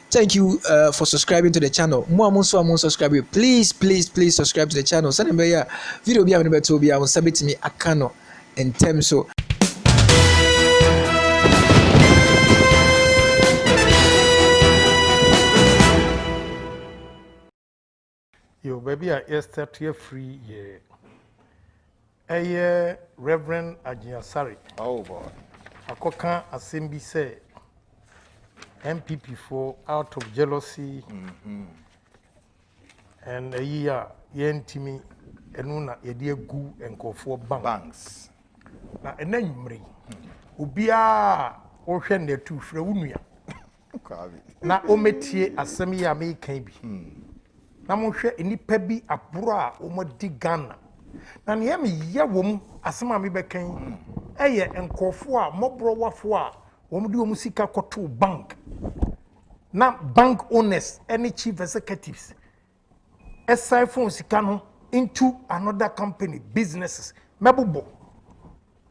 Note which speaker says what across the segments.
Speaker 1: Thank you for subscribing to the channel. More subscribe. Please subscribe to the channel. Send me a video be able to be able submit me akano in terms so.
Speaker 2: Yo, baby, I start here free. Yeah. Reverend Agyin Asare.
Speaker 3: Oh boy.
Speaker 2: Akoka Assembly say MPP for out of jealousy and a year yentimi enuna yedi egu enko for
Speaker 3: Banks.
Speaker 2: Na enanyumre. Ubia o hwe ne tu frɛ wunua. Na o metie asɛm ya me kan bi. Na mo hwɛ enipa bi aburo a o modi Ghana. Na ne ya me ya wom asɛm a me bɛkan. Eye enkofo a mobro wafo a wo mu di wo mu sika koto bank. Na bank owners any chief executives aside from sika no into another company businesses mebobo.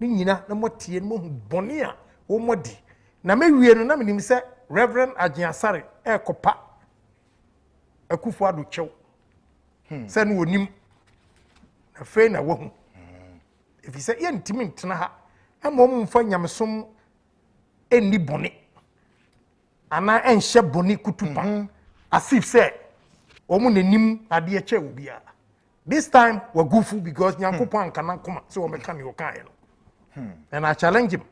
Speaker 2: Ni nyina na motie no hu bone a wo modi. Na mewie no na menim sɛ Reverend Agyin Asare ekopa akufo ado kyew. Sɛ no wonim na fe na wo hu. If you say yentimi ntena ha ama mo mfa nyamesom enni bone ana enhye bone kutupa asif say omo nanim ade eche obia this time we goofy because nyankopon ankana koma say o meka ne o kan no and I challenge him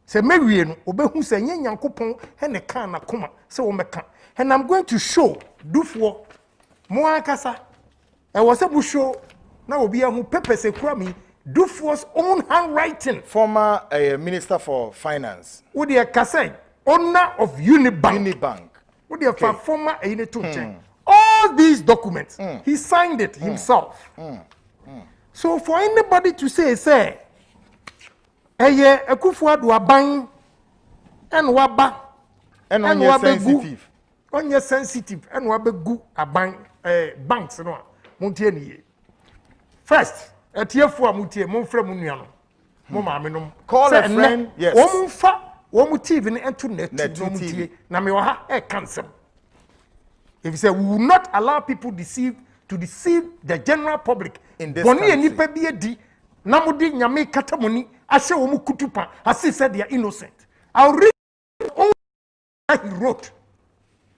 Speaker 2: say mewie no obehu say nyankopon he ne kan na koma say o meka and I'm going to show dufo mo akasa e wo say bu show na obia hu pepese kura mi Dufo's own handwriting.
Speaker 3: Former Minister for Finance.
Speaker 2: Who the Kasai, owner of Unibank.
Speaker 3: Unibank.
Speaker 2: Who the former all these documents, he signed it himself. So for anybody to say, Akufo-Addo aban and waba
Speaker 3: and sensitive.
Speaker 2: On your sensitive and wabegu aban banks no. Montieni. First. Etiefo amutie monfra mu nua no mo maame no
Speaker 3: call a friend yes
Speaker 2: wo mu TV ne ento net no mutie na me ha e cancel if you say we will not allow people to deceive the general public
Speaker 3: in this country
Speaker 2: enipa bi edi na mudi nyame katamoni ahye wo mu kutupa as if said they are innocent. I'll read he wrote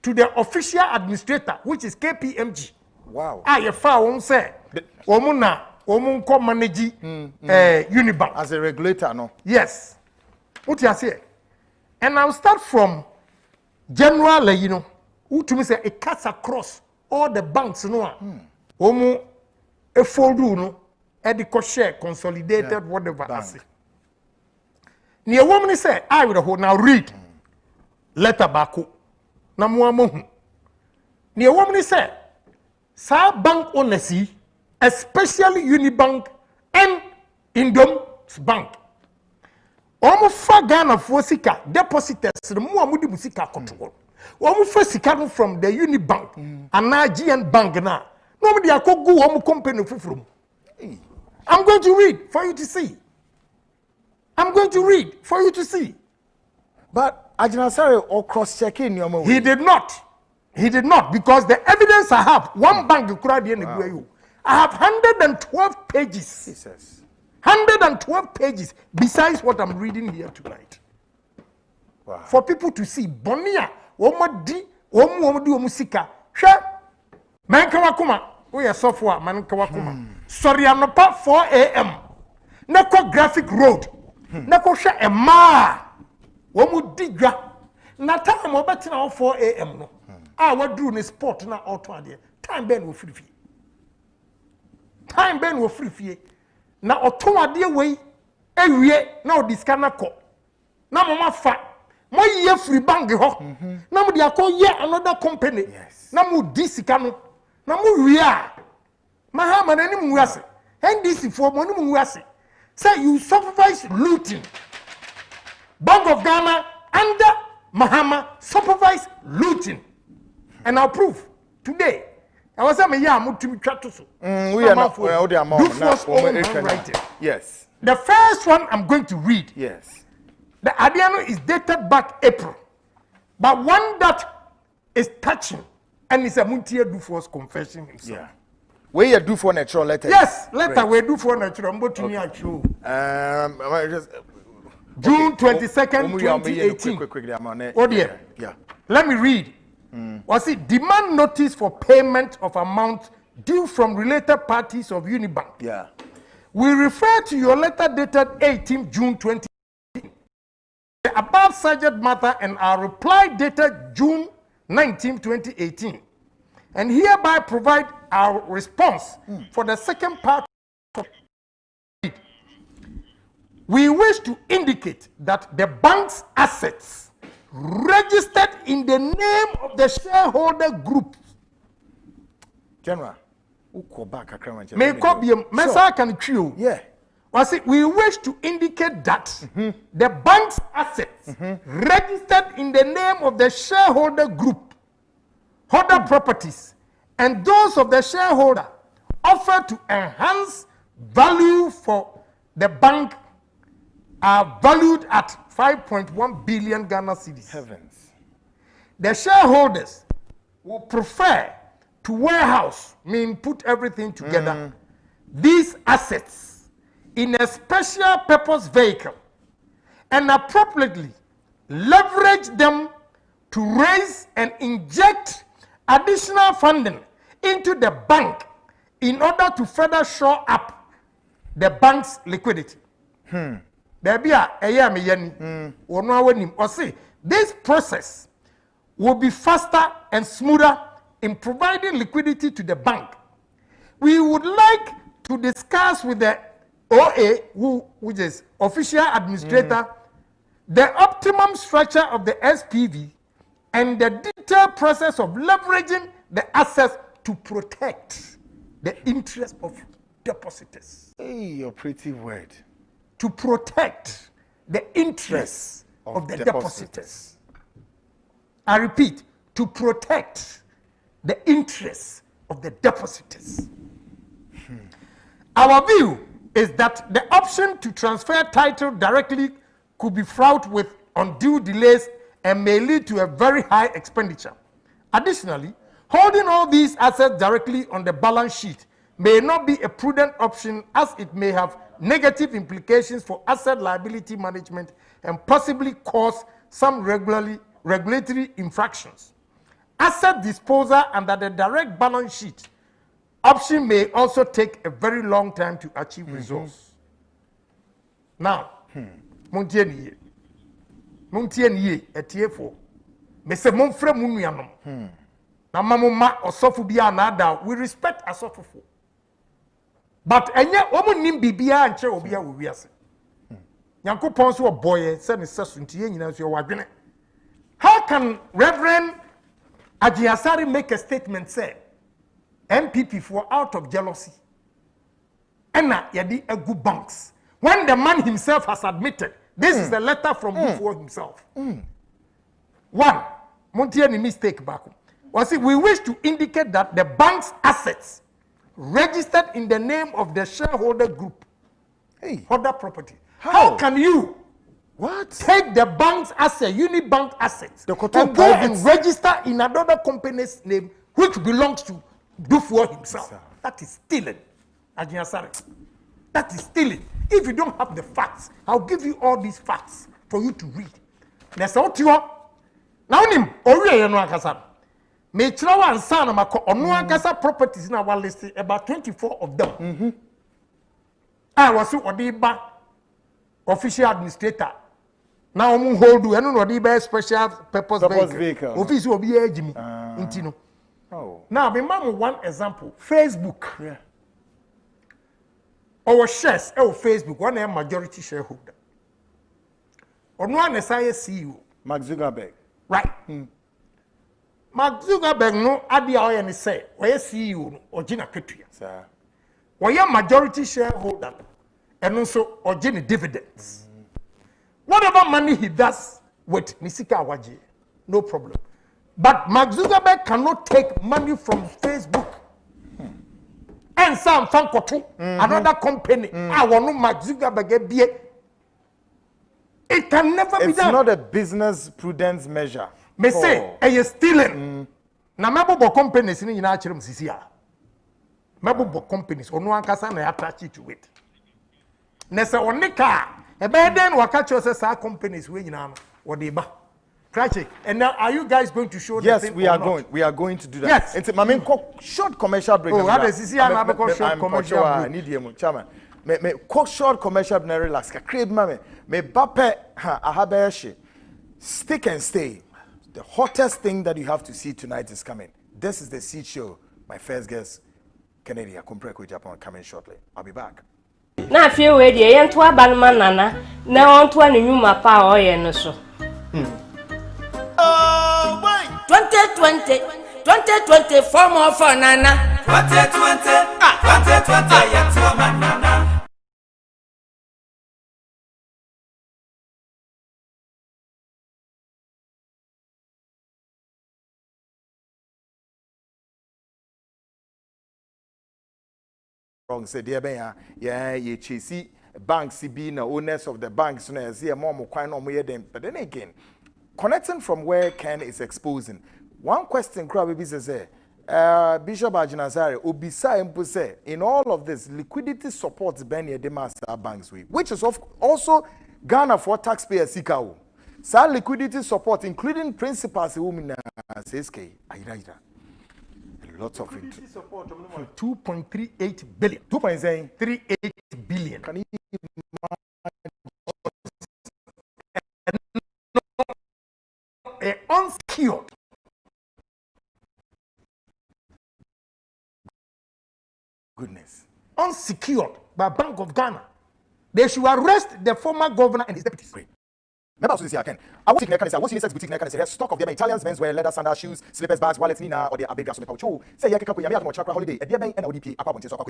Speaker 2: to the official administrator which is KPMG.
Speaker 3: Wow.
Speaker 2: You fa won say wo mu na Omunko manage Unibank
Speaker 3: as a regulator, no?
Speaker 2: Yes. What you say? And I'll start from general, you know, who to me say it cuts across all the banks, no? Omu a fold, no, edico share, consolidated, whatever I say. Near woman say, I will now read letter baku. Namuamu. Near woman say, Sa bank owners. Especially Unibank and Indom's Bank. Omo fa Ghana for sika depositors mu amudi musika control. Omo fa sika from the Unibank and Agyin Bank na. No me dia ko gu omo company fufuru. I'm going to read for you to see. I'm going to read for you to see.
Speaker 3: But Agyin Asare or cross-checking your money.
Speaker 2: He did not. He did not because the evidence I have one bank could be in I have 112 pages.
Speaker 3: Jesus.
Speaker 2: 112 pages besides what I'm reading here tonight.
Speaker 3: Wow.
Speaker 2: For people to see. Bonia, omadi, omusika. Sure. Mankawakuma. We are software, Mankawakuma. Sorry, I'm not 4 a.m. Nako Graphic Road. Nako sha ema. Womu digra. Na time obetina 4 a.m. no. What drew in sport na auto idea. Time ben wo free. Time ben wo free na oton ade we ewie na odiska na ko na mama fa mo ye free bank ho na mo dia ko ye another company na mo disika no na mo wie a mahama na nim wiase NDC for mo nim wiase say you supervise looting. Bank of Ghana under Mahama supervise looting and I'll prove today. I was saying, yeah, I'm to be so.
Speaker 3: We are not for the amount. Yes.
Speaker 2: The first one I'm going to read.
Speaker 3: Yes.
Speaker 2: The Adiano is dated back April. But one that is touching. And it's a Muntia Dufour's confession himself.
Speaker 3: Yeah. Where you do for natural letter?
Speaker 2: Yes, letter we do for natural. I'm to me actually. June 22nd, 2018. Oh dear.
Speaker 3: Yeah.
Speaker 2: Let me read. Was it demand notice for payment of amount due from related parties of Unibank?
Speaker 3: Yeah.
Speaker 2: We refer to your letter dated 18 June 2018. The above subject matter and our reply dated June 19, 2018. And hereby provide our response for the second part of it. We wish to indicate that the bank's assets registered in the name of the shareholder group.
Speaker 3: General,
Speaker 2: May copy Mesa can chew.
Speaker 3: Yeah.
Speaker 2: Was it? We wish to indicate that the bank's assets registered in the name of the shareholder group, holder properties, and those of the shareholder offer to enhance value for the bank are valued at 5.1 billion Ghana cedis.
Speaker 3: Heavens.
Speaker 2: The shareholders will prefer to warehouse, put everything together, these assets in a special purpose vehicle and appropriately leverage them to raise and inject additional funding into the bank in order to further shore up the bank's liquidity. This process will be faster and smoother in providing liquidity to the bank. We would like to discuss with the OA, which is official administrator, the optimum structure of the SPV and the detailed process of leveraging the assets to protect the interest of depositors.
Speaker 3: Hey, your pretty word.
Speaker 2: To protect the interests of the depositors. I repeat, to protect the interests of the depositors. Our view is that the option to transfer title directly could be fraught with undue delays and may lead to a very high expenditure. Additionally, holding all these assets directly on the balance sheet may not be a prudent option, as it may have negative implications for asset liability management and possibly cause some regulatory infractions. Asset disposal under the direct balance sheet option may also take a very long time to achieve results. Now, Montieni, etiefo, Mese Monfre Munianum. Na mamuma osofu biya na ada, we respect asofu. But enye omu nimbibia anche obia uwiase. Nyanko ponsu wa boye, se ni sesu ntiye nyina nsu wadwene. How can Reverend Agyin Asare make a statement say MPP for out of jealousy ena yadi egu banks when the man himself has admitted this is a letter from before himself. One, Monty any mistake back. Was it we wish to indicate that the bank's assets registered in the name of the shareholder group, holder property. How can you take the bank's asset, Unibank assets, and go and register in another company's name which belongs to Dufour himself? That is stealing, Agyin Asare. That is stealing. If you don't have the facts, I'll give you all these facts for you to read. There's what you are. Now, me trawa and son mako onuankasa properties na one list about 24 of them. I was so odiba official administrator. Now omu hold do enu odiba special purpose vehicle. Office obi ejimi intino. Oh. Now me mama one example, Facebook. Yeah. Our shares Facebook one a majority shareholder. Onuan esaya CEO
Speaker 3: Mark Zuckerberg.
Speaker 2: Right. Mark Zuckerberg no adi a oyɛ ne sɛ ɔyɛ CEO no ɔgye na ketua. Sir. Ɔyɛ majority shareholder ɛno nso ɔgye ne dividends. Whatever money he does with Nisika Awaji, no problem. But Mark Zuckerberg cannot take money from Facebook. And some Fankoto, another company. I want to Mark Zuckerberg be. It can never be done.
Speaker 3: It's not a business prudence measure.
Speaker 2: me say e stealing na mabo companies ni nyina akirem sisi a mabo companies ono ankasa na attach to it na se onika e be den waka cho se sa companies we nyina no wo de ba tragic. And now are you guys going to show
Speaker 3: yes,
Speaker 2: the thing?
Speaker 3: Yes, we are going to do that.
Speaker 2: Yes.
Speaker 3: It's my short commercial break.
Speaker 2: Oh, how does this here short commercial break?
Speaker 3: I need you, chairman. Me short commercial break relax. Crave mame. Me bape ahabeshi. Stick and stay. The hottest thing that you have to see tonight is coming. This is the seed show. My first guest, Kennedy Agyapong, coming shortly. I'll be back.
Speaker 4: Na fie we die yen to abanma nana na on to anwuma pa o ye no so. 2020 for more for nana 2020 yet to nana.
Speaker 3: Wrong said yeah ye chesi banks be na owners of the banks no say more kwan no mo them. But then again, connecting from where Ken is exposing, one question crowd be say Bishop Agyin Asare obisa empo say in all of this liquidity support ben ye dem banks we, which is also Ghana for taxpayers sikao. Sa liquidity support including principals who mean says k ayira. Lots of
Speaker 2: liquidity support 2.38 billion.
Speaker 3: 2.38
Speaker 2: billion.
Speaker 3: Can you
Speaker 2: unsecured.
Speaker 3: Goodness.
Speaker 2: Unsecured by Bank of Ghana. They should arrest the former governor and his deputies.
Speaker 3: Remember also this year, Ken. I was thinking, I was unisex boutique, and say, stock of them Italians, menswear, leather, sandals, shoes, slippers, bags, wallets, nina, or the abega, so the say, yeah, Kapu, Yamia, Chakra holiday, a dear bank, and ODP, Apapon, so I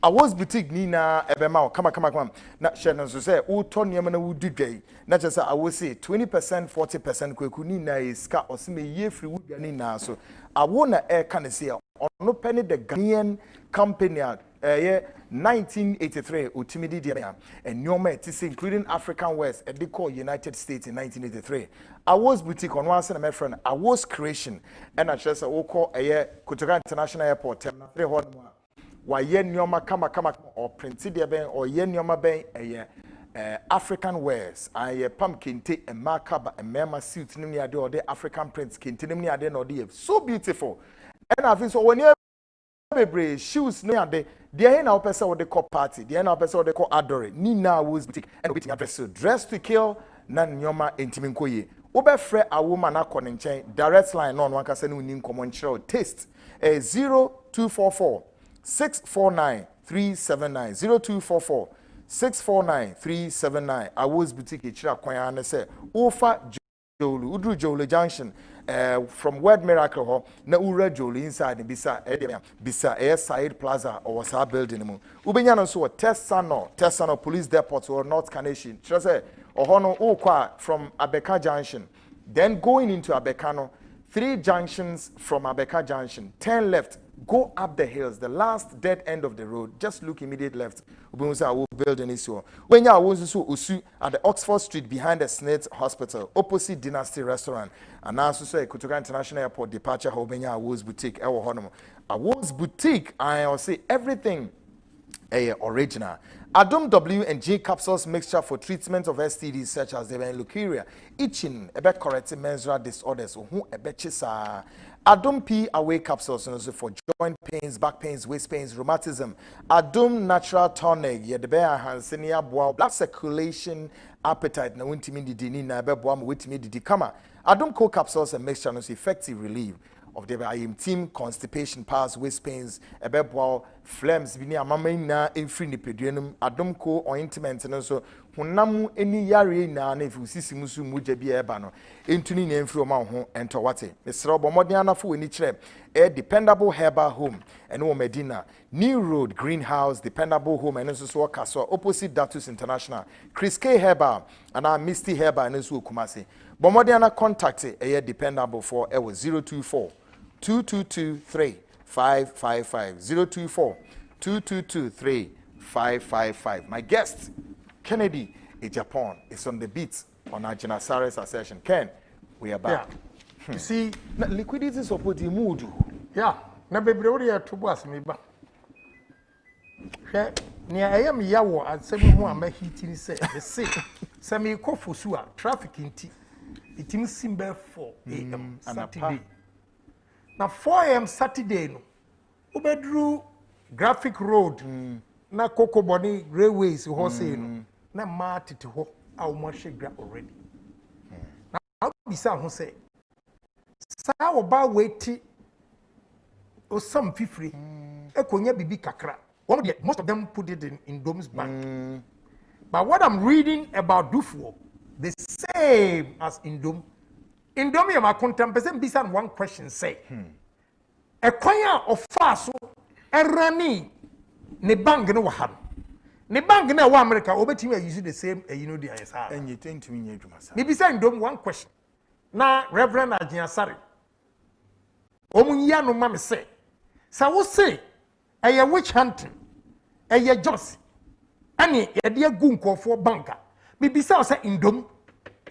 Speaker 3: I was boutique, nina, Ebema, come. Not Shannon, so say, oh, Tony Yamana would do gay. Not just, I will say, 20%, 40%, Kukunina is scat or semi year free wood, nina. So I want to air can say, on no penny the Ghanaian company. 1983 Utimidi Dia and Nyoma including African West and they call United States in 1983. I was boutique on one side, my friend. I was creation and I just call a year Kotoka International Airport. Terminal 3 why Nyoma kama or printed dia ben or Nyoma ben a year African West. I pumpkin tea and markaba and mema suit nimia or the African prints kintinimia de no de so beautiful. And I think so when you shoes no ade there na person with the call party there na person with the call adore ni na was boutique and obiting address dress to kill na nyoma entimin koye obefre a woman akọ nchen direct line no one kasa no nim common show taste 0244 649 379 0244 649 379 I was boutique chira kwan an say ofa Jolu Udru Jolu Junction from Word Miracle Hall na ura Jolu inside bisa Side Plaza or was our building mu ubenya no so Tessano Police Depot or North Carnation just say ohono okwa from Abeka Junction then going into Abekano 3 junctions from Abeka Junction 10 left go up the hills the last dead end of the road just look immediate left ubunza will building is so when ya was so usu at the Oxford Street behind the Snake Hospital opposite Dynasty Restaurant and also say Kotoka International Airport departure Hobenya was boutique ewo hono I was boutique I'll say everything original Adum W and G capsules mixture for treatment of STDs such as the leukemia, itching, about correcting menstrual disorders, who a betchisa. Adum P away capsules for joint pains, back pains, waist pains, rheumatism. Adum natural tonic, yeah, the bear has senior boil, blood circulation, appetite, na wintimidi dini na beboam witimidi di kama. Adum co capsules and mixture is effective relief of the IM team, constipation, pass, waist pains, a bebwall, phlegms, vinia mamina, in free nipedrenum, adomco ointment, and also Hunamu any yari na if you see Musu Mujabi Ebano, Intuni name from Mount Home and Tawate. Mr. Robo Modiana Fu in each a dependable herbal home, and O Medina, New Road, Greenhouse, dependable home, and also Castle, opposite Datus International, Chris K. Herbal, and our Misty Herbal, and also Kumasi. Bomodiana contacted a dependable for 024 2223 555 024 2223 555. My guest, Kennedy Agyapong, is on the beat on Agyin Asare's session. Ken, we are back.
Speaker 2: You see,
Speaker 3: liquidity support in mood.
Speaker 2: yeah, na bebre wo ya to boas me ba. Hwe ni ayam yawo asem ho ama hitini say the say me kofo su a traffic nti itim simbe 4 am Saturday. Na 4 am Saturday no ubedru graphic road na Coco Boni railways ho say no na ma tete ho a wo hwe gra already. Na bisa ho say sa wo ba weti o some fifri ekonya bibi kakra. Most of them put it in Dom's bank. But what I'm reading about Dufuo, the same as in Dom. In Dom, you are contemplating bisan one question say. A choir of faso, a rani, ne bank no waham. Ne bank no wa America, Obinim using the same, you know, the ISR.
Speaker 3: And you think to me,
Speaker 2: maybe saying Dom one question. Now, Reverend Agyin Asare. Omunya no mama say. So we say, a witch hunting, a Johnson, any a dear gunko for banker. Bibisa say in Dom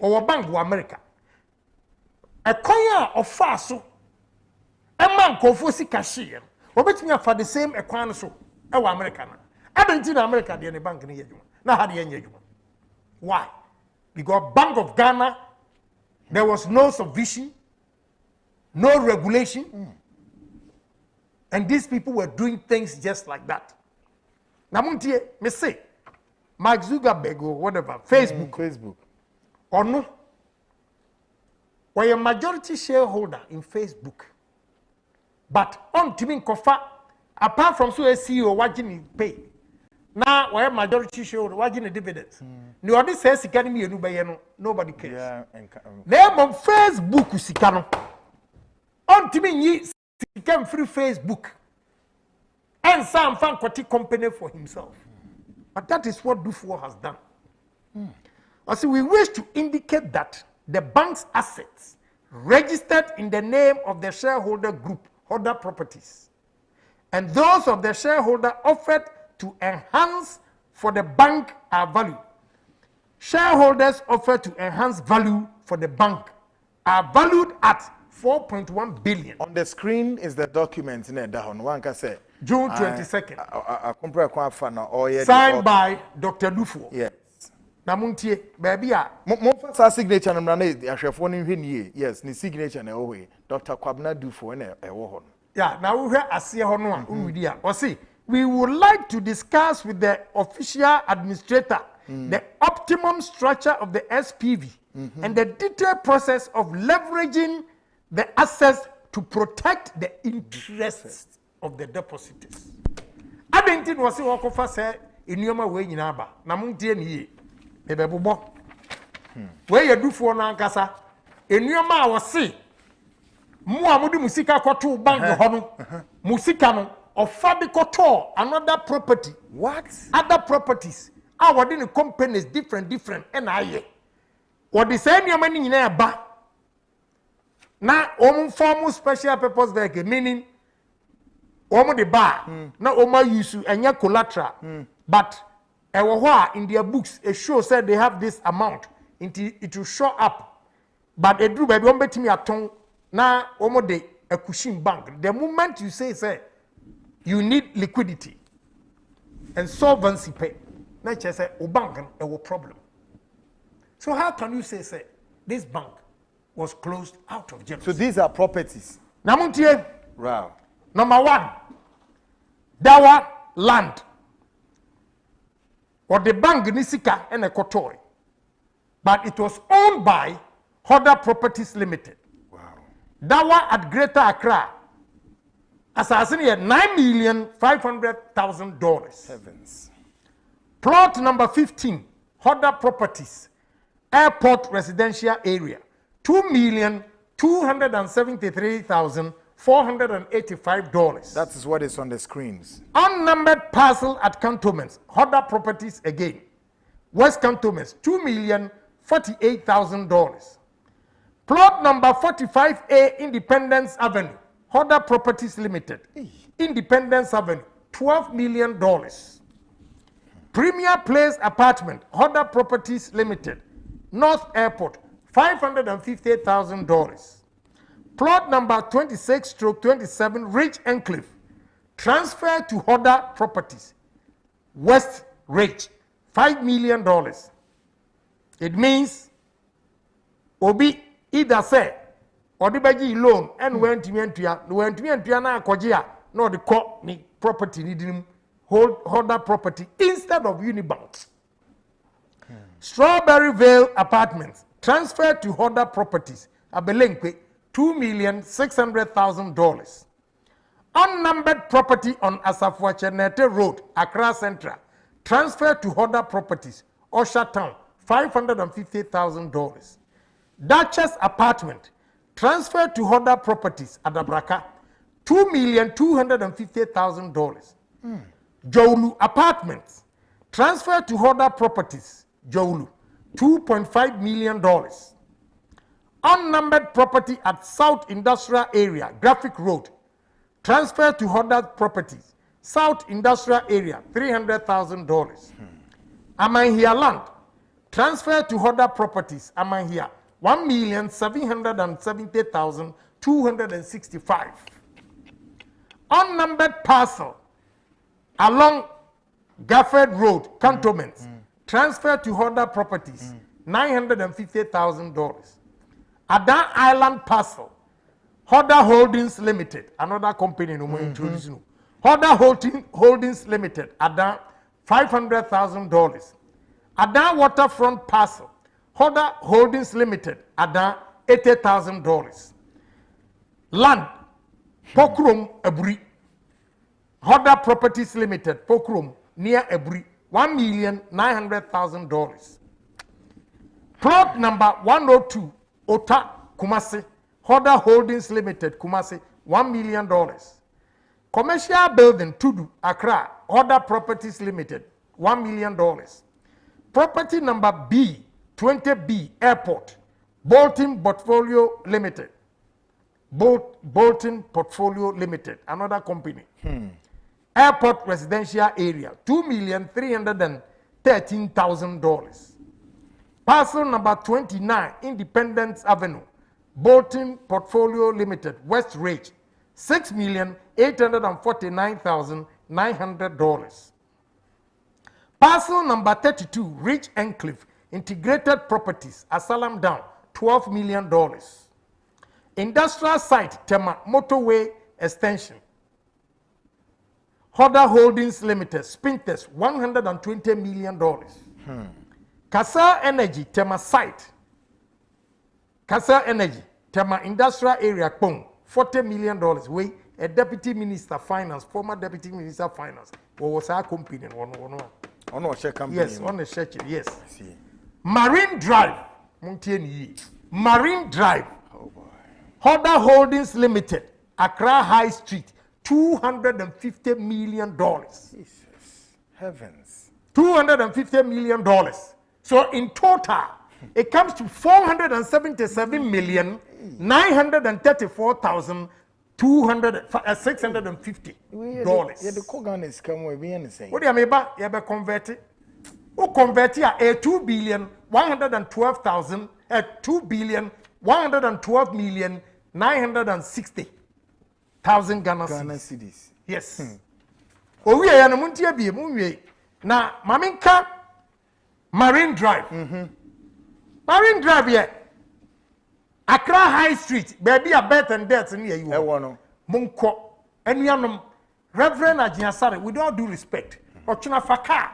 Speaker 2: or Bank of America. A choir of faso, a man called for cashier, or bet me for the same equine so, our American. I don't in America, the bank in Yajuma. Now, how the end why? Because Bank of Ghana, there was no supervision, no regulation. And these people were doing things just like that. Namuntie, me say, Mark Zuckerberg or whatever, Facebook. Or no. We're a majority shareholder in Facebook. But on Timin Kofa, apart from so a CEO watching pay. Now we're a majority shareholder watching the dividends. No other says Academy and nobody cares. Name on Facebook Sikano. On Timin he came through Facebook and some found a company for himself. But that is what Dufuo has done. Also, we wish to indicate that the bank's assets registered in the name of the shareholder group, holder properties, and those of the shareholder offered to enhance for the bank are valued. Shareholders offered to enhance value for the bank are valued at 4.1 billion.
Speaker 3: On the screen is the document in there. One can say
Speaker 2: June 22nd.
Speaker 3: Signed
Speaker 2: by Dr. Dufuo.
Speaker 3: Yes.
Speaker 2: Namuntie, baby.
Speaker 3: Mo signature na na ahwefo no hwe nie. Yes, ni signature na owe. Dr. Kwabena Dufuo na ewo ho.
Speaker 2: Yeah, na wo hwe ase ho no a uwidi a. O say, we would like to discuss with the official administrator the optimum structure of the SPV and the detailed process of leveraging the assets to protect the interests of the depositors. Adentin was wakofa say enuoma we nyina ba na muntie ne ye e bebobo we Dufuo na nkasa enuoma a wose mu a mudi musika koto bank ho no musika no ofa bi koto another property.
Speaker 3: What?
Speaker 2: Other properties a wodi ne companies different and aye wodi say enuoma ni nyina ba na form special purpose vehicle, meaning the bar na use enya collateral but in their books it shows that they have this amount it will show up but they do by one betimi aton na de a cushion bank. The moment you say you need liquidity and solvency pay na say o bank a problem. So how can you say this bank was closed out of jealousy?
Speaker 3: So these are properties.
Speaker 2: Namuntie.
Speaker 3: Wow.
Speaker 2: Number 1, Dawa land. Or the bank Nisika and a Kotori. But it was owned by Holder Properties Limited.
Speaker 3: Wow.
Speaker 2: Dawa at Greater Accra. Assassin here $9,500,000.
Speaker 3: Heavens.
Speaker 2: Plot number 15, Holder Properties, Airport Residential Area. $2,273,485.
Speaker 3: That is what is on the screens.
Speaker 2: Unnumbered parcel at Cantonments, Holder Properties again. West Cantonments, $2,048,000. Plot number 45A, Independence Avenue, Holder Properties Limited. Independence Avenue, $12 million. Premier Place Apartment, Holder Properties Limited, North Airport, $550,000. Plot number 26/27 Ridge Enclave. Transfer to Hodder Properties. West Ridge. $5 million. It means Obi either say or the baji loan and went to na kojia no the court ni property needing Hodder Property instead of Unibank. Strawberry Vale Apartments. Transfer to Hodder Properties. Abelenkwe. $2,600,000. Unnumbered property on Asafwa-Chenete Road, Accra Central. Transfer to Hodder Properties, Osha Town, $550,000. Duchess Apartment. Transfer to Hodder Properties, Adabraka, $2,250,000. Joulu Apartments. Transfer to Hodder Properties, Joulu, $2.5 million. Unnumbered property at South Industrial Area, Graphic Road. Transfer to Hodder Properties, South Industrial Area, $300,000. Amanhia Land. Transfer to Hodder Properties, Amanhia, $1,770,265. Unnumbered parcel along Gafford Road, Cantonments. Transfer to Hodder Properties, $950,000. Adan Island Parcel, Hodder Holdings Limited, another company no more introducing. Hodder Holdings Limited, Adan, $500,000. Adan Waterfront Parcel, Hodder Holdings Limited, Adan, $80,000. Land, Pokrum Abri, Hodder Properties Limited, Pokrum, near Abri, $1,900,000. Plot number 102. Ota Kumasi, Hodder Holdings Limited, Kumasi, $1 million. Commercial building, Tudu, Accra, Hodder Properties Limited, $1 million. Property number B, 20B, Airport, Bolton Portfolio Limited. Bolton Portfolio Limited, another company. Airport Residential Area, $2,313,000. Parcel number 29, Independence Avenue, Bolton Portfolio Limited, West Ridge, $6,849,900. Parcel number 32, Ridge Enclave, Integrated Properties, Asalam Down, $12 million. Industrial Site, Tema Motorway Extension, Hodder Holdings Limited, Spintex, $120 million. Kasa Energy, Tema Site. Kasa Energy, Tema Industrial Area, Pong, $40 million. We, a Deputy Minister Finance, former Deputy Minister Finance, was our company.
Speaker 3: On a share company.
Speaker 2: Yes, on a share, yes. Marine Drive, Marine Drive.
Speaker 3: Oh boy.
Speaker 2: Hodder Holdings Limited, Accra High Street, $250 million.
Speaker 3: Jesus. Heavens.
Speaker 2: $250 million. So in total, it comes to $477,934,650.
Speaker 3: Yeah, the Kogan is coming. We understand.
Speaker 2: What do you mean by you be converted? Who converted a $2,112,960,000 Ghana
Speaker 3: cedis.
Speaker 2: Yes. Oh, we are muntia be munwe. Na maminka Marine Drive. Marine Drive here. Accra High Street, baby a bet and death near you. Munko, and yanum, Reverend Agyin Asare, with all due respect, Ochuna Faka,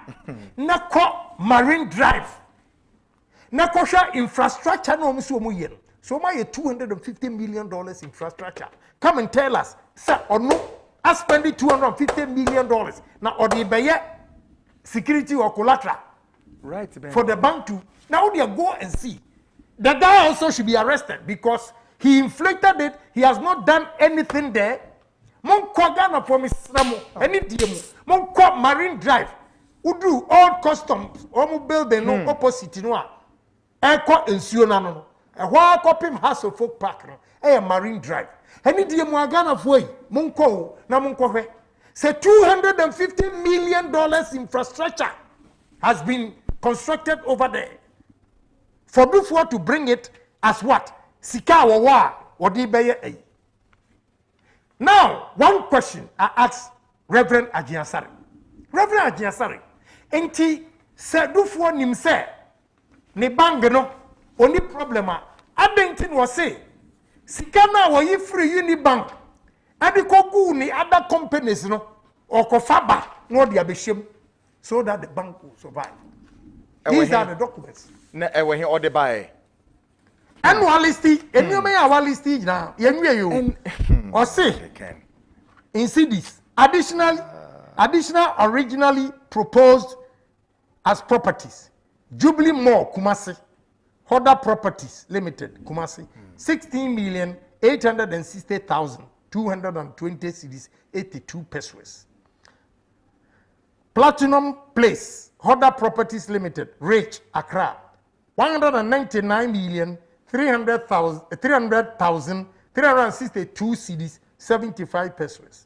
Speaker 2: Nako Marine Drive, Nakosha infrastructure no musuomuyen. So my $250 million infrastructure. Come and tell us, sir, or no, I spend $250 million. Now, or the baye security or collateral.
Speaker 3: Right,
Speaker 2: for the bank to now they go and see. The guy also should be arrested because he inflicted it. He has not done anything there. Monko Ghana promise any DM. Monko Marine Drive. Udu all customs. Omu building no opposite no. Eko ensio no. A wa kopim house of folk park no. Marine Drive. Any DM Ghana foi. Monko na monko hwe. Say $250 million infrastructure has been constructed over there. For before to bring it as what? Sika wawa odi beye eh. Now, one question I ask Reverend Agyin Asare. Reverend Agyin Asare, enti se dufo nim se ne bank no oni problem a adentin wo say sika na wo yi free Unibank ade kogu ni other companies no okofaba no de abehiem so that the bank will survive. These are the documents.
Speaker 3: Na ewe he ode bae.
Speaker 2: Annualisty, enyome awalisty na yenwe yo. Or say in CDs additional originally proposed as properties. Jubilee Mall Kumasi, Hoda Properties Limited Kumasi, 16,860,220 cedis, 82 pesos. Platinum Place, Hoda Properties Limited, Rich Accra, 199,300,362 cedis, 75 pesos.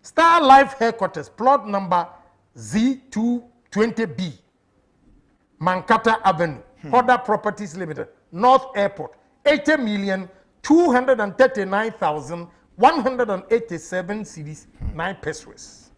Speaker 2: Star Life Headquarters, plot number Z220B, Mankata Avenue, Hoda Properties Limited, North Airport, 80,239,187 cedis, 9 pesos.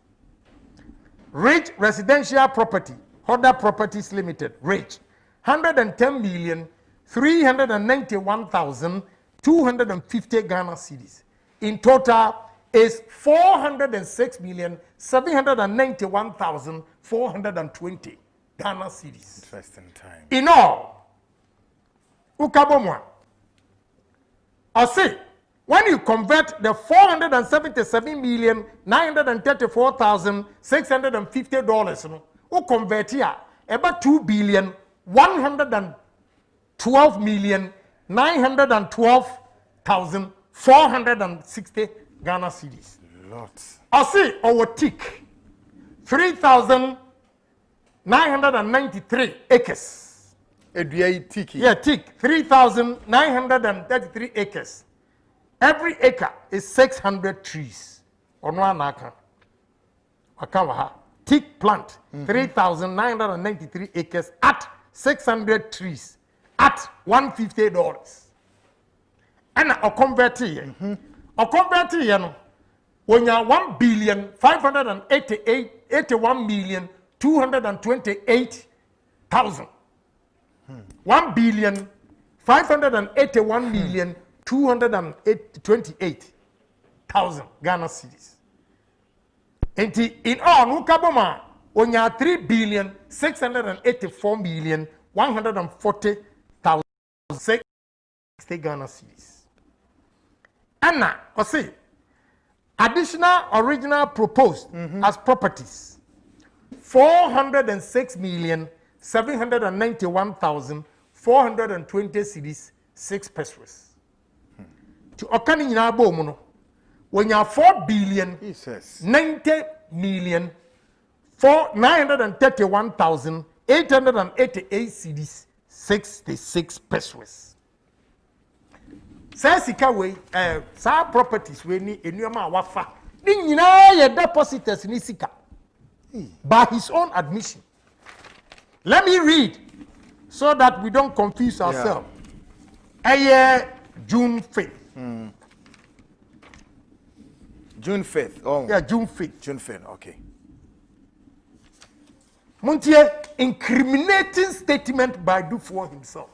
Speaker 2: Rich Residential Property, Hoda Properties Limited, Rich, 110,391,250 Ghana cedis. In total is 406,791,420 Ghana cedis.
Speaker 3: Interesting time.
Speaker 2: In all, ukabomwa. I say, when you convert the $477,934,650, you convert here about $2,112,912,460 Ghana cedis.
Speaker 3: Lots.
Speaker 2: I say, our tick 3,993 acres.
Speaker 3: Edua tiki.
Speaker 2: Yeah, tick 3,933 acres. Every acre is 600 trees. Ono anaka. Akawaha. Tick plant 3,993 acres at 600 trees at $150. And a convert here. A convert here no. When you are 1,581,228,000. 1,581,228,000 Ghana cedis. And in all, Nukaboma, when you are 3,684,140,000 Ghana cedis. Anna, I say, additional original proposed as properties, 406,791,420 cedis, 6 pesos. To Okani Nabo Mono, when you are 4,90,931,888 cedis, 66 pesos. Sasika way, sa properties we ni enuama wafa. Ni nyina ye depositors ni sika. By his own admission. Let me read so that we don't confuse ourselves. June 5th.
Speaker 3: June 5th. Oh.
Speaker 2: Yeah, June 5th.
Speaker 3: June 5th, okay.
Speaker 2: Montier incriminating statement by Dufour himself.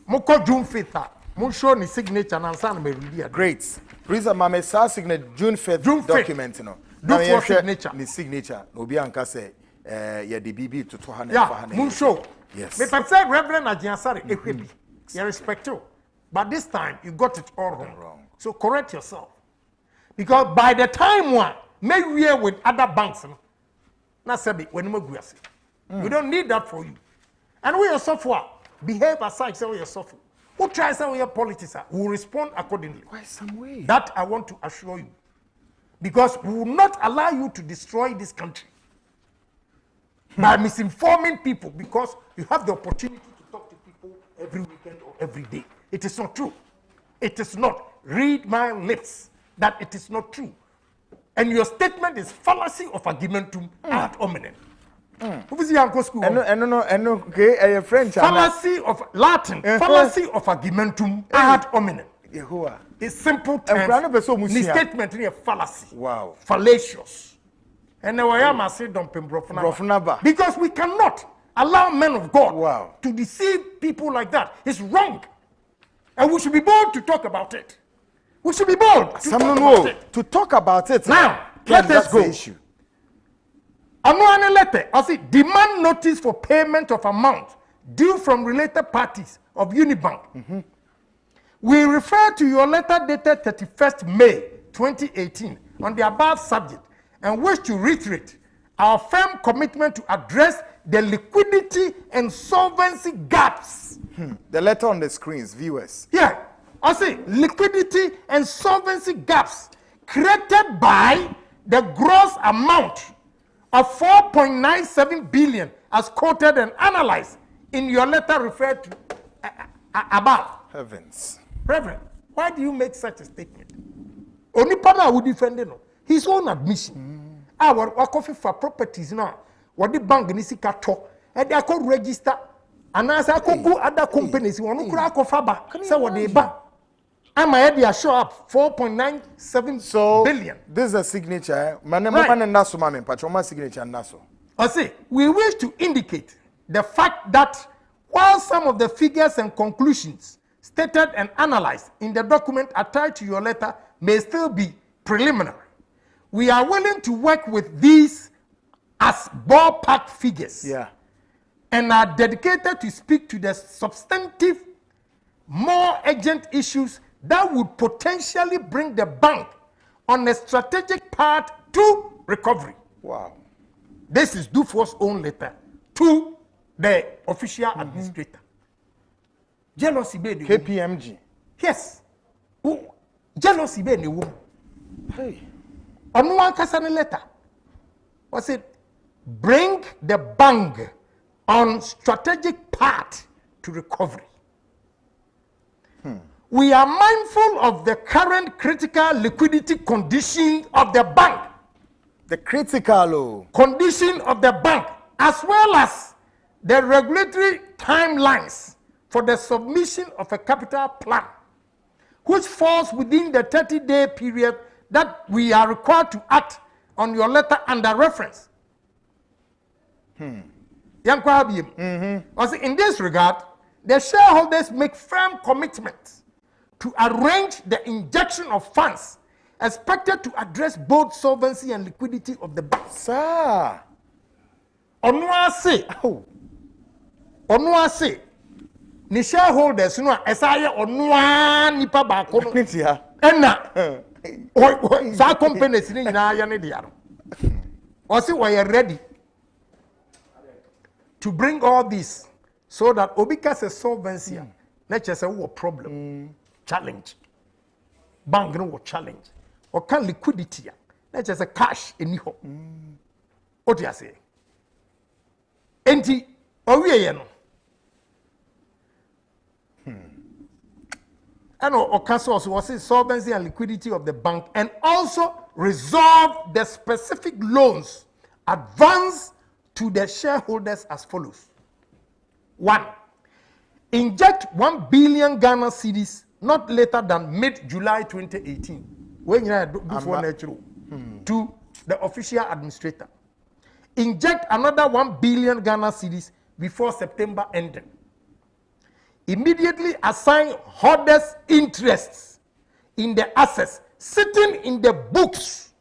Speaker 2: Moko June 5th. Show ni signature and answer me read.
Speaker 3: Great. Reason mama sa signature June 5th document no.
Speaker 2: Dufour signature.
Speaker 3: Ni signature. Obi anka say ya the BB to 200
Speaker 2: yeah, Moon show.
Speaker 3: Yes.
Speaker 2: Me say Reverend Agyin Asare ehwebi. You respect you. But this time you got it all wrong. So correct yourself. Because by the time one may we with other banks na sabi when mo guase. We don't need that for you. And we are software. Behave aside say we are software. Who tries to be a politician will respond accordingly.
Speaker 3: Why some way?
Speaker 2: That I want to assure you. Because we will not allow you to destroy this country by misinforming people because you have the opportunity to talk to people every weekend or every day. It is not true. It is not. Read my lips that it is not true. And your statement is fallacy of argumentum ad hominem. Who's young school?
Speaker 3: No, okay, a French.
Speaker 2: Fallacy of Latin, fallacy of argumentum ad hominem. It's simple terms. Misstatement in a fallacy.
Speaker 3: Wow.
Speaker 2: Fallacious. And now I am a say don't brofnaba. Because we cannot allow men of God to deceive people like that. It's wrong. And we should be bold to talk about it. We should be bold
Speaker 3: to talk about it.
Speaker 2: Now, let us go. Another letter, I say, demand notice for payment of amount due from related parties of Unibank. We refer to your letter dated 31st May 2018 on the above subject and wish to reiterate our firm commitment to address the liquidity and solvency gaps.
Speaker 3: The letter on the screens, viewers.
Speaker 2: Yeah, I say liquidity and solvency gaps created by the gross amount of 4.97 billion as quoted and analyzed in your letter referred to above.
Speaker 3: Heavens.
Speaker 2: Reverend, why do you make such a statement? Only partner would defend his own admission. Our coffee for properties now, what the bank in Sikato, and they could register, and as I could go other companies, you want to crack off Faba, so what they buy. I'm a show up 4.97 billion.
Speaker 3: This is a signature. Right. Signature Naso.
Speaker 2: I say, we wish to indicate the fact that while some of the figures and conclusions stated and analyzed in the document attached to your letter may still be preliminary, we are willing to work with these as ballpark figures.
Speaker 3: Yeah.
Speaker 2: And are dedicated to speak to the substantive, more urgent issues that would potentially bring the bank on a strategic path to recovery.
Speaker 3: Wow.
Speaker 2: This is Dufour's own letter to the official administrator. Jealousy be the
Speaker 3: KPMG.
Speaker 2: Yes. Jealousy be the woman.
Speaker 3: Hey.
Speaker 2: On one kasane letter. Was it bring the bank on strategic path to recovery? We are mindful of the current critical liquidity condition of the bank.
Speaker 3: The critical
Speaker 2: condition of the bank, as well as the regulatory timelines for the submission of a capital plan, which falls within the 30-day period that we are required to act on your letter under reference. In this regard, the shareholders make firm commitments to arrange the injection of funds expected to address both solvency and liquidity of the bank.
Speaker 3: Sir.
Speaker 2: Onuase, ni shareholders no esaye onua nipa ba ko no. Enna. Sa companies ni nyina ya ne dia no. O say we are ready to bring all this so that obika a solvency na chese wo problem. Challenge. Bank no challenge. Or can liquidity na chese cash eniho. What you say? Enti owieye no. And also was solvency and liquidity of the bank, and also resolve the specific loans advanced to the shareholders as follows. 1. Inject 1 billion Ghana cedis not later than mid-July 2018. When you before natural to the official administrator. Inject another 1 billion Ghana cedis before September ending. Immediately assign holders' interests in the assets sitting in the books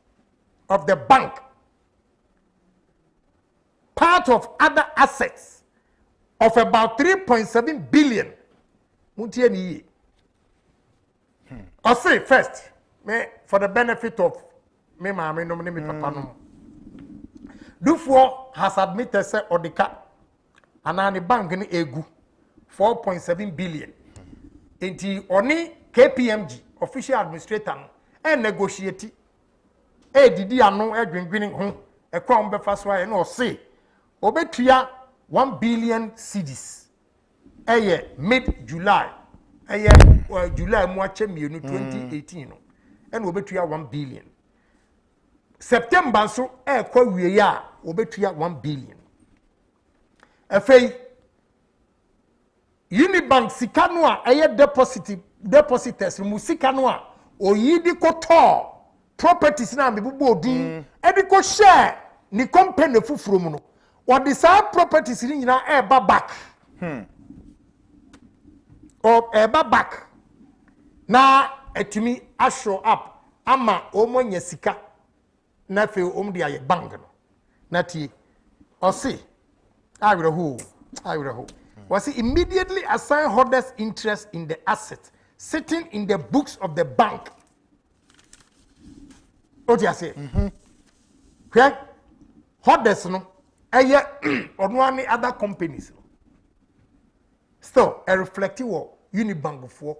Speaker 2: of the bank, part of other assets of about 3.7 billion. I'll say first, for the benefit of me, papa no. Dufour has admitted say Odika and the bank in egu 4.7 billion. Enti oni KPMG official administrator and negotiate didi ano edwindwini ho e kwa mbefa so aye na o say obetua 1 billion cedis mid July July mu ache mienu 2018 no and obetua 1 billion. September so kwa wiye a obetua 1 billion. Afei Unibank sika no a eye depositors mu sika no a oyidi koto properties na mebubo odin e di ko share ni company fufuro mu no or the same properties ni nyina e ba back or e ba back na etumi a show up ama omonya sika na fe omdi aye bank no na tie o see I was immediately assign holders interest in the asset sitting in the books of the bank. What you say? Okay? Holders no, or any other companies. Still, a reflective of Unibank before,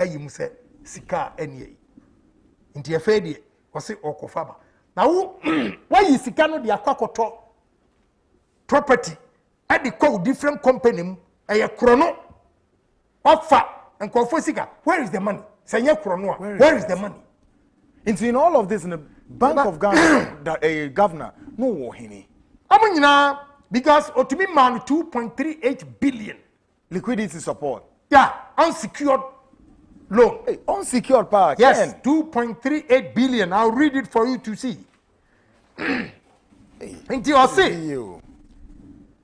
Speaker 2: you must say, Sika any. Into your fade, was it or Kofaba. Now, why is Sika no the Aquacoto property? At the call different company, a chrono offer and Kofosika. Where is the money? Say, chrono. Where is the money?
Speaker 3: In all of this, in the Bank of Ghana, that a governor, no Wahini.
Speaker 2: I mean, now, because Otumi man 2.38 billion
Speaker 3: liquidity support.
Speaker 2: Yeah, unsecured loan.
Speaker 3: Hey, unsecured power.
Speaker 2: Yes, 2.38 billion. I'll read it for you to see. Until I say,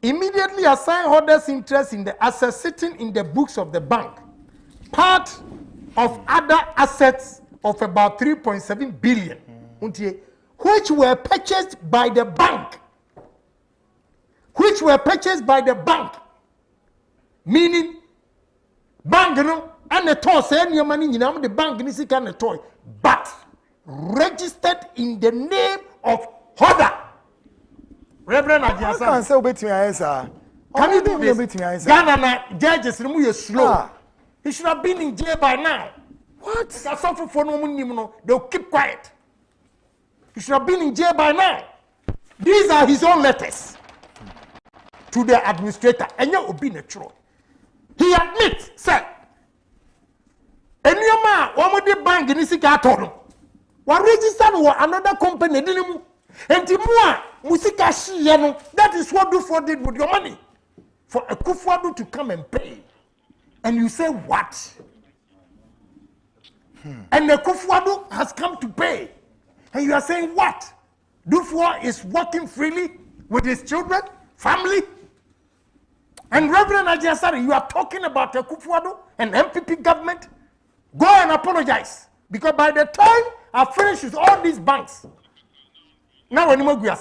Speaker 2: immediately assign holders interest in the assets sitting in the books of the bank. Part of other assets of about 3.7 billion, which were purchased by the bank. Meaning, bank no, and the toy, say your money, you know, the bank is a toy, but registered in the name of holder. Reverend Agyin Asare.
Speaker 3: I can't say obey me, sir.
Speaker 2: Can you do this? Ghana judges remove your slow. He should have been in jail by now. What? They'll keep quiet. He should have been in jail by now. These are his own letters to the administrator. And you will be natural. He admits, sir. And your man, one of the bank in this carton. What registered or another company didn't. And that is what Dufo did with your money. For a Kufuadu to come and pay. And you say, what? And the Kufuadu has come to pay. And you are saying, what? Dufo is working freely with his children, family. And Reverend Agyin Asare, you are talking about the Kufuadu and MPP government? Go and apologize. Because by the time I finish with all these banks, now when you go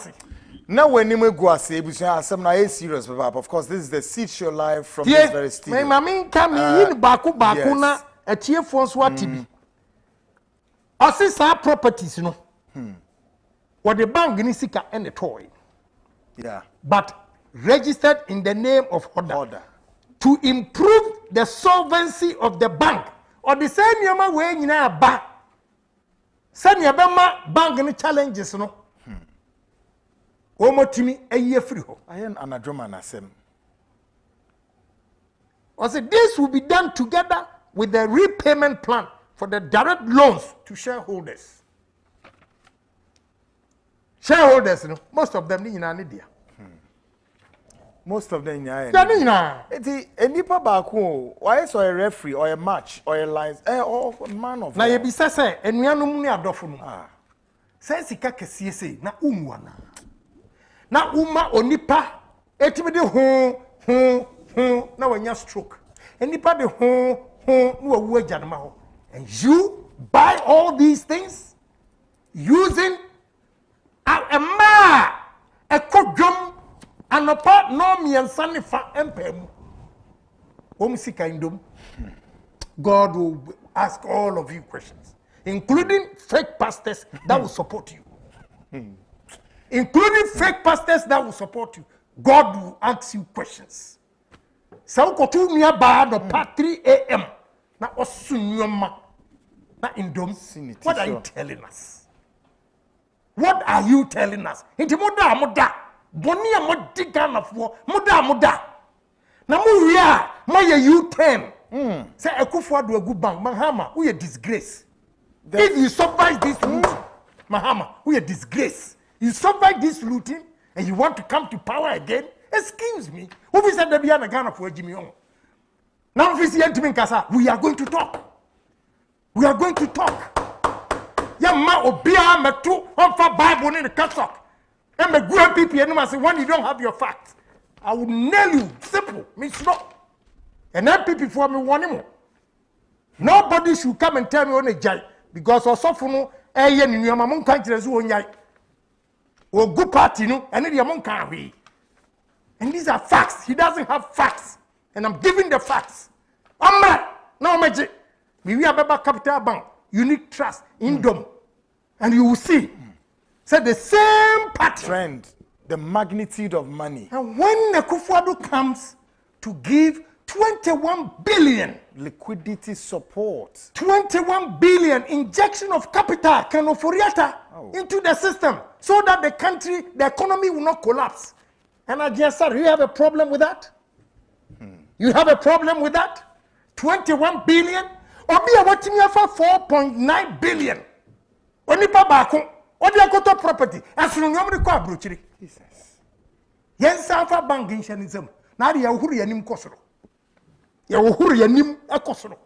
Speaker 3: now when you go say serious, of course this is the seat show live from this very studio.
Speaker 2: My mami come in baku na a tier for TV. I see some properties, you know. What the bank nisika and the toy.
Speaker 3: Yeah.
Speaker 2: But registered in the name of holder. To improve the solvency of the bank. Or the same yama way you know ba. Send your bank any challenges, you know. Omotimi a year free.
Speaker 3: I am anadroma nasem.
Speaker 2: I said this will be done together with the repayment plan for the direct loans to shareholders. Shareholders, you know, most of them in India.
Speaker 3: Most of them in
Speaker 2: India.
Speaker 3: Nipa baku, why is a referee or a match or a lines or a man of
Speaker 2: na ye bisa say enuanum ni adofo no. Say sika kese say na umwana. Na uma onipa etimi de ho na wanya stroke. Enipa de ho no awu agyanema ho. And you buy all these things using a kodwom anopa no miensa ne fa empem. Sika indom. God will ask all of you questions, including fake pastors that will support you. Including fake pastors that will support you. God will ask you questions. So go to me about 3 a.m. Na osunyoma na indom. What are you telling us? What are you telling us? Inti moda boni amodi Ghana fo moda na mu ria my U10 say Akufo-Addo agu bank Mahama we a disgrace. If you survive this looting, Mahama we a disgrace. You survive this looting and you want to come to power again Excuse me. Who is that? Be an Ghana for Jimmy on. Now, if you to me, Kasa, we are going to talk. We are going to talk. Young man, Obia, me too, on for Bible in the cassock. And me good people, and I say, when you don't have your facts, I will nail you. Simple. Means no. And then people for me one more. Nobody should come and tell me on a jai because also for no yen in your mamon country as one yai. Or good party, no, and then your mom can't be. And these are facts. He doesn't have facts. And I'm giving the facts. I'm right. No magic. We have a capital bank, unit trust, Indom. And you will see. Say the same pattern.
Speaker 3: Trend, the magnitude of money.
Speaker 2: And when Akufo-Addo comes to give 21 billion
Speaker 3: liquidity support,
Speaker 2: 21 billion injection of capital, Kenoforiata, into the system so that the country, the economy will not collapse. And Agyin Asare, you have a problem with that? You have a problem with that? 21 billion? Obi a watching you for 4.9 billion. Onipa bako, odi akoto property. Asunu nyomri kwa abrochiri.
Speaker 3: Jesus.
Speaker 2: Yen sanfa bank inshanism. Na ya uhuru yanim kosoro. Ya uhuru yanim ekosoro.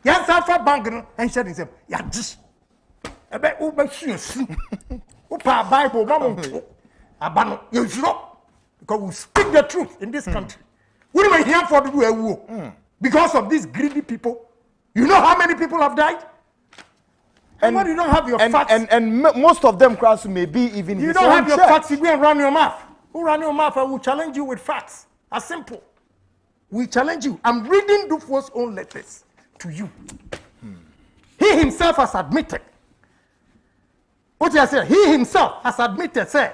Speaker 2: Yen sanfa bank no inshanism. Ya di. Ebe ube su. Upa Bible mamo. Abano you zero. Because we speak the truth in this country. What am I here for to do a war? Because of these greedy people. You know how many people have died? And when you don't have your facts.
Speaker 3: And most of them crowds may be even
Speaker 2: you don't have your facts, you go and run your mouth. Who run your mouth? I will challenge you with facts. As simple. We challenge you. I'm reading Dufour's own letters to you. He himself has admitted. What I say? He himself has admitted, say,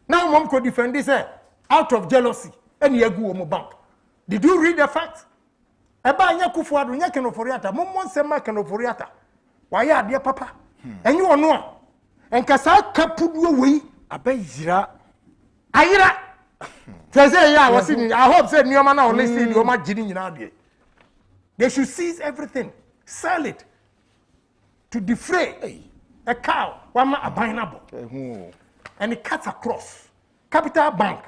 Speaker 2: now mom could defend this out of jealousy. And Yagu bank. Did you read the facts? Eba anya Akufo-Addo nya Kenoforiata. Momon sema Kenoforiata. Why are dear papa? And you know. And kasa kapudu we
Speaker 3: abeyira.
Speaker 2: Ayira. Say yeah, was in. I hope say Nyoma na only see the Oma Jini nyina. They should seize everything, sell it to defray a cow. Wama abominable. And it cuts across. Capital Bank.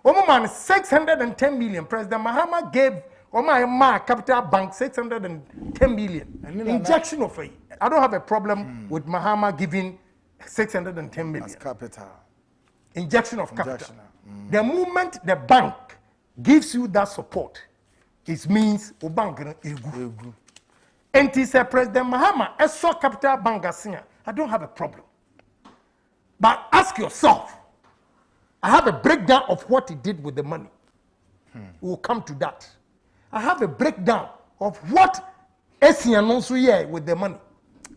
Speaker 2: Oman 610 million. President Mahama gave Oma Capital Bank 610 million. Injection of it. I don't have a problem with Mahama giving 610 million.
Speaker 3: As capital.
Speaker 2: Injection of capital. The moment the bank gives you that support, it means the bank is good. And it is President Mahama, I saw Capital Bank as I don't have a problem. But ask yourself, I have a breakdown of what he did with the money. We'll come to that. I have a breakdown of what Esian also here with the money.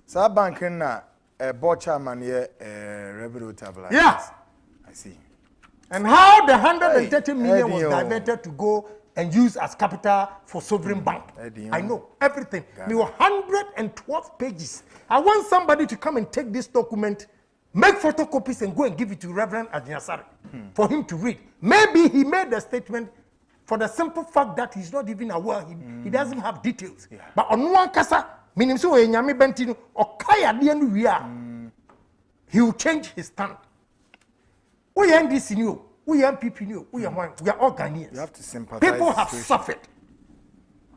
Speaker 3: So bank na board chairman here revenue table.
Speaker 2: Yes.
Speaker 3: I see.
Speaker 2: And how the 130 million was diverted to go and use as capital for sovereign bank. I know everything. There were 112 pages. I want somebody to come and take this document, make photocopies and go and give it to Reverend Agyin Asare for him to read. Maybe he made a statement for the simple fact that he's not even aware. He doesn't have details. Yeah. But on one kasa, meaning so enyame bentino or kaya dienu we he will change his stand. We are NDC new, we are MPP new, we are all Ghanaians.
Speaker 3: You have to sympathize.
Speaker 2: People have suffered.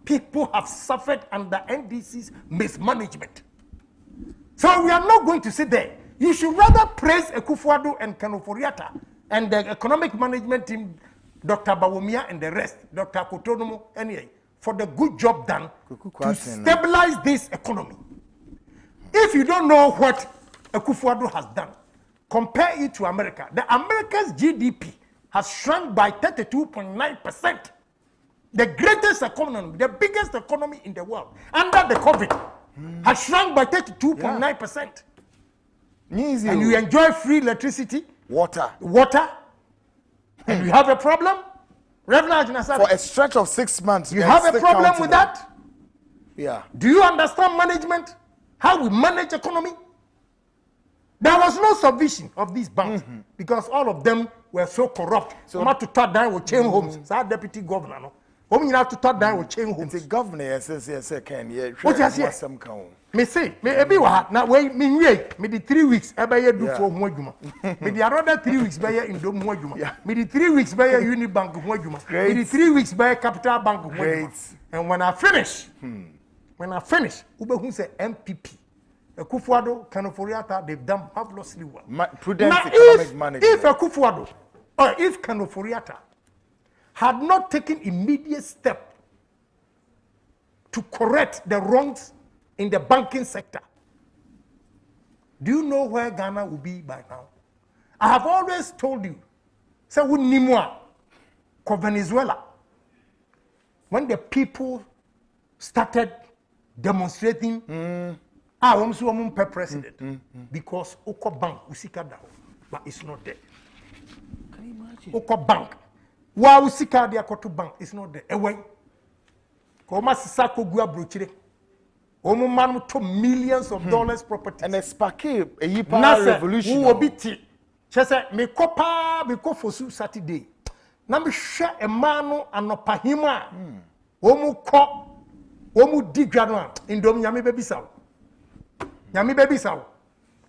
Speaker 2: People have suffered under NDC's mismanagement. So we are not going to sit there. You should rather praise Akufo-Addo and Kenoforiata and the economic management team, Dr. Bawumia and the rest, Dr. Kotonomo, anyway, for the good job done to stabilize this economy. If you don't know what Akufo-Addo has done, compare it to America. The America's GDP has shrunk by 32.9%. The greatest economy, the biggest economy in the world, under the COVID, has shrunk by 32.9%. And you enjoy free electricity, water, and you have a problem? Reverend Agyin Asare,
Speaker 3: for a stretch of 6 months.
Speaker 2: You have a problem with that?
Speaker 3: Yeah.
Speaker 2: Do you understand management? How we manage economy? There was no subvision of these banks because all of them were so corrupt. So not to start down with chain homes. So deputy governor, no. You have to start down with chain homes.
Speaker 3: The governor says, "Yes, I can." Yeah.
Speaker 2: What you say? Me say, me ebi wa na we me nwie me di 3 weeks e be ye do for ho adwuma. Me di another 3 weeks be ye Indom ho adwuma. Me di 3 weeks be ye Unibank ho adwuma. Me di 3 weeks be ye Capital Bank ho adwuma. And when I finish, we be who say MPP. Akufo-Addo, Kano-Foriata, they've done marvelously well.
Speaker 3: Prudent economic management.
Speaker 2: If Akufo-Addo or if Kano-Foriata had not taken immediate step to correct the wrongs in the banking sector, do you know where Ghana will be by now? I have always told you, say we nimwa ko Venezuela, when the people started demonstrating, president, because Oko Bank usika da, but it's not there.
Speaker 3: Can you imagine?
Speaker 2: Oko Bank, wa usika dia koto bank, it's not there. Ewe, ko ma sisa ko gua brochire. Omo man to millions of dollars property.
Speaker 3: And a sparky a yipa revolution.
Speaker 2: Who obiti. Chese me kopa me ko fosu Saturday. Na me hwe e manu anopahima. Omo ko omo digwa no indom nyame bebisa. Nyame bebisa.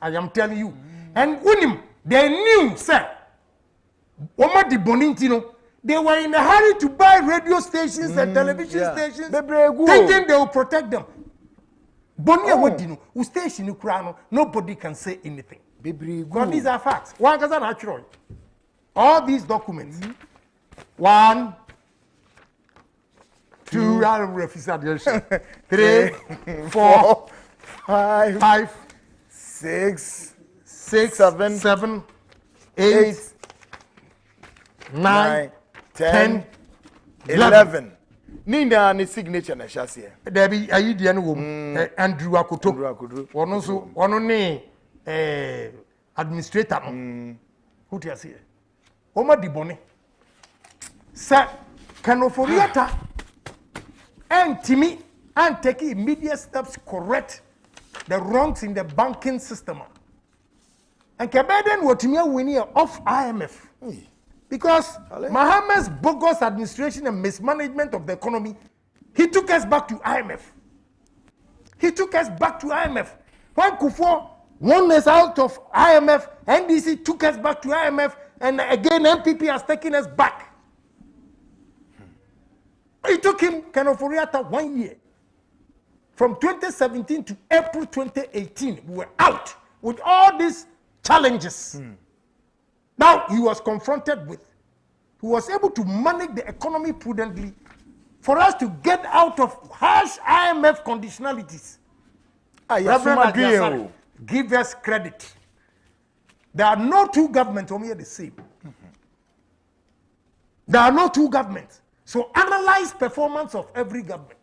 Speaker 2: I am telling you. And unim they knew sir. Omo di bonintino. They were in a hurry to buy radio stations and television stations, thinking they will protect them. Bonia Wadino, who station in Krano, nobody can say anything. Because these are facts. One is natural. All these documents. 1, 2, 3, 4, 5, 6, 7, 8, 9, 10, 11.
Speaker 3: Ninda ni signature na shasia.
Speaker 2: There be ayi no wom Andrew Akoto. Ono so ono ne administrator no. Who tia say? Oma di bone. Sa Kano-Foriata and Timi and take immediate steps correct the wrongs in the banking system. And Kebeden wotimia winning off IMF. Because Mohammed's bogus administration and mismanagement of the economy, he took us back to IMF. When Kufuor won us out of IMF, NDC took us back to IMF, and again MPP has taken us back. It took him, Kano-Foriata, 1 year. From 2017 to April 2018, we were out with all these challenges. Now he was confronted with, he was able to manage the economy prudently for us to get out of harsh IMF conditionalities. Reverend Agyin Asare, give us credit. There are no two governments only the same. There are no two governments. So analyze performance of every government.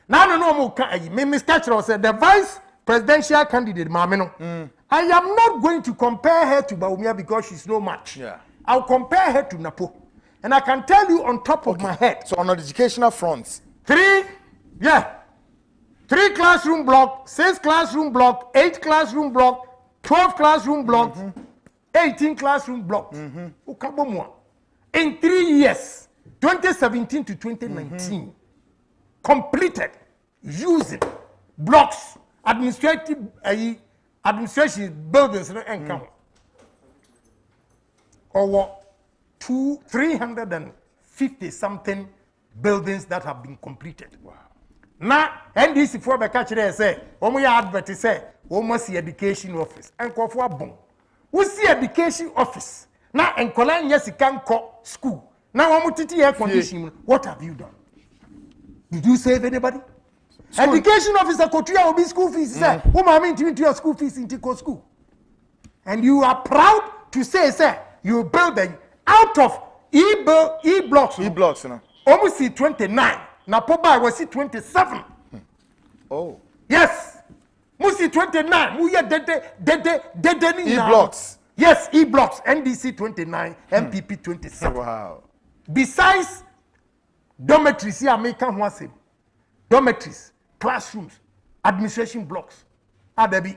Speaker 2: Now Mr. Chiro said the vice presidential candidate Mameno. I am not going to compare her to Baumia because she's no match.
Speaker 3: Yeah.
Speaker 2: I'll compare her to Napo. And I can tell you on top of my head.
Speaker 3: So on educational fronts.
Speaker 2: 3 classroom block, 6 classroom block, 8 classroom block, 12 classroom block, 18 classroom blocks. In 3 years, 2017 to 2019, completed using blocks, administration buildings and count. Over 350 something buildings that have been completed. Wow. Now, NDC for the catch there say, we advert say, we must see education office. And call for a bomb. We see education office. Now, and Colin, yes, you can call school. Now, I'm going to air conditioning. What have you done? Did you save anybody? School. Education officer will be school fees. Say, who am into your school fees in Tico school? And you are proud to say, sir, you build out of E-blocks.
Speaker 3: E-blocks, you know.
Speaker 2: Almost 29. Napoba was 27.
Speaker 3: Oh.
Speaker 2: Yes. Musi 29. Muya dede
Speaker 3: E-blocks.
Speaker 2: Yes, E-blocks. NDC 29, MPP 27.
Speaker 3: Wow.
Speaker 2: Besides dormitories, here American one same. Dormitories, classrooms, administration blocks. Adebi.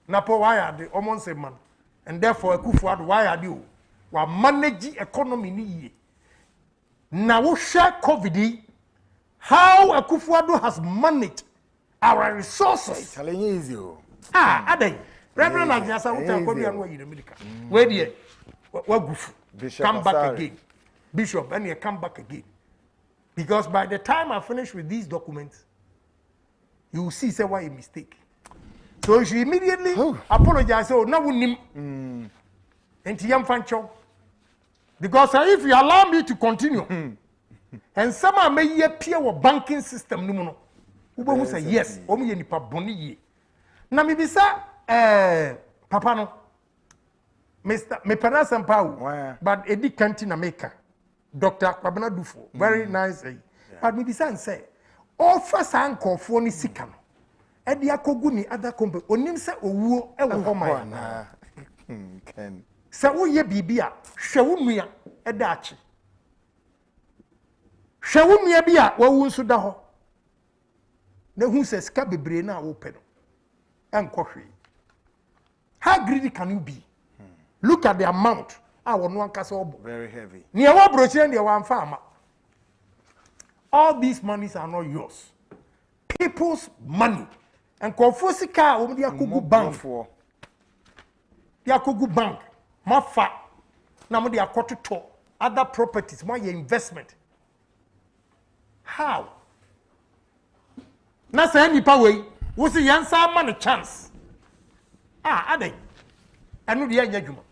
Speaker 2: Napo why are they almost same man? And therefore, Akufo-Addo, why are you? We are managing economy ni. Now we share COVID. How Akufo-Addo has managed our resources.
Speaker 3: Telling you easy.
Speaker 2: Aday. Reverend Agyin Asare uta ko bia no yi America. Where dey wagufu. Come back again. Bishop, and you come back again. Because by the time I finish with these documents, you will see say why a mistake. So she immediately apologized. Oh, now we need because if you allow me to continue, and someone may appear with banking system, no, who say yes, only any paboni. Now maybe sir, Papa no, Mr. Me parents and Pau, but Eddie Cantina maker, Dr. Kwabena Dufo, very nice. But maybe say, offer sanko for ni sikano. Edi akogu ni other company onim se owuo e wo homa na ken se wo ye bibia hwe wo nua e da achi hwe wo nua bia wo wu nso da ho na hu se ska bebre na wo pe no enko hwe. How greedy can you be? Look at the amount wo no ankasa obo
Speaker 3: very heavy
Speaker 2: ni e wo brochire ne wan fa ama. All these monies are not yours. People's money. And Confusika, whom the Akugu Bank for the Akugu Bank, Mafa, Namadi Akoto, other properties, my investment. How? Nasa any power, was the answer man a chance? Are they? I know the Yajuma.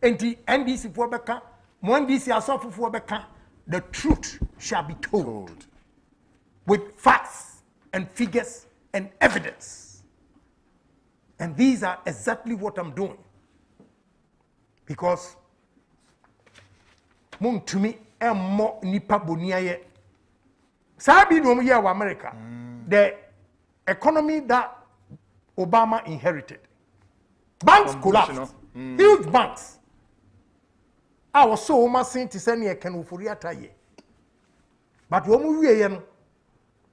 Speaker 2: And the NDC for Becca, Mondisi are suffer for Becca, the truth shall be told with facts and figures and evidence. And these are exactly what I'm doing. Because mung to me mo nipa bonia ye. Sabi no mo wa America. The economy that Obama inherited. Banks collapsed. Huge banks. I was so almost saying to send you a canufuriata ye. But when we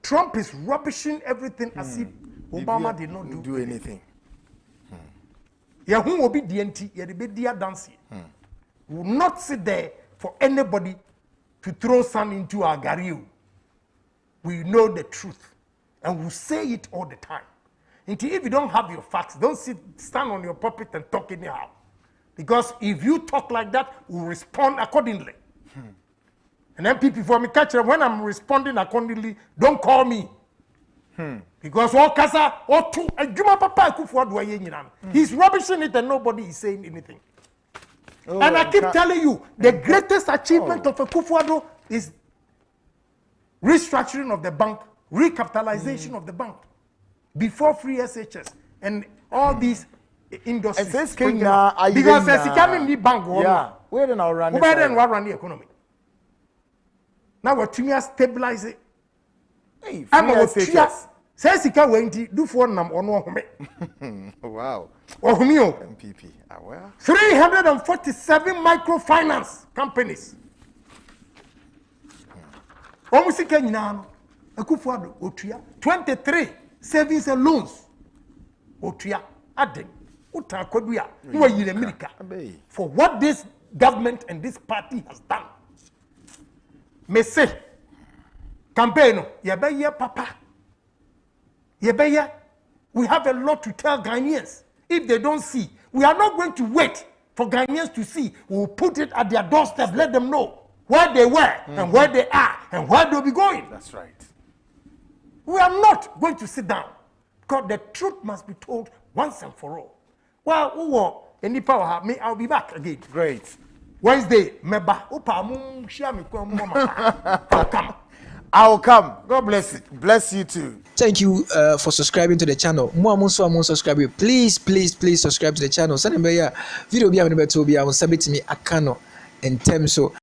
Speaker 2: Trump is rubbishing everything as if Obama did not do
Speaker 3: anything.
Speaker 2: Who will be DNT, be dear dancing. Will not sit there for anybody to throw sand into our garil. We know the truth and we say it all the time. Until if you don't have your facts, don't stand on your pulpit and talk anyhow. Because if you talk like that, we'll respond accordingly. And then people for me catch when I'm responding accordingly, don't call me. Because all kasa or two a Juma Papa he's rubbishing it and nobody is saying anything. And I keep telling you, the greatest achievement of a Kufuado is restructuring of the bank, recapitalization of the bank before free SHS and all these industries. Because the coming the bank,
Speaker 3: where then I'll run
Speaker 2: the economy. Now we're to stabilize it. I'm a says he can't wait do for nam or no.
Speaker 3: Wow.
Speaker 2: Or Humio
Speaker 3: MPP.
Speaker 2: 347 microfinance companies. Almost a Akufuado, Otria, 23 savings and loans. Otria, Aden, Uta Koduya, who are in America for what this government and this party has done. Me say, campaign, Yabaya Papa. Yabaya, we have a lot to tell Ghanaians. If they don't see, we are not going to wait for Ghanaians to see. We will put it at their doorstep, let them know where they were and where they are and where they'll be going.
Speaker 3: That's right.
Speaker 2: We are not going to sit down because the truth must be told once and for all. Well, any power have me, I'll be back again.
Speaker 3: Great.
Speaker 2: Wednesday, Meba, I'll come.
Speaker 3: I'll come. God bless you. Bless you too.
Speaker 1: Thank you for subscribing to the channel. Subscribe. Please subscribe to the channel. Send me video. Be able to be able to submit me akano in terms of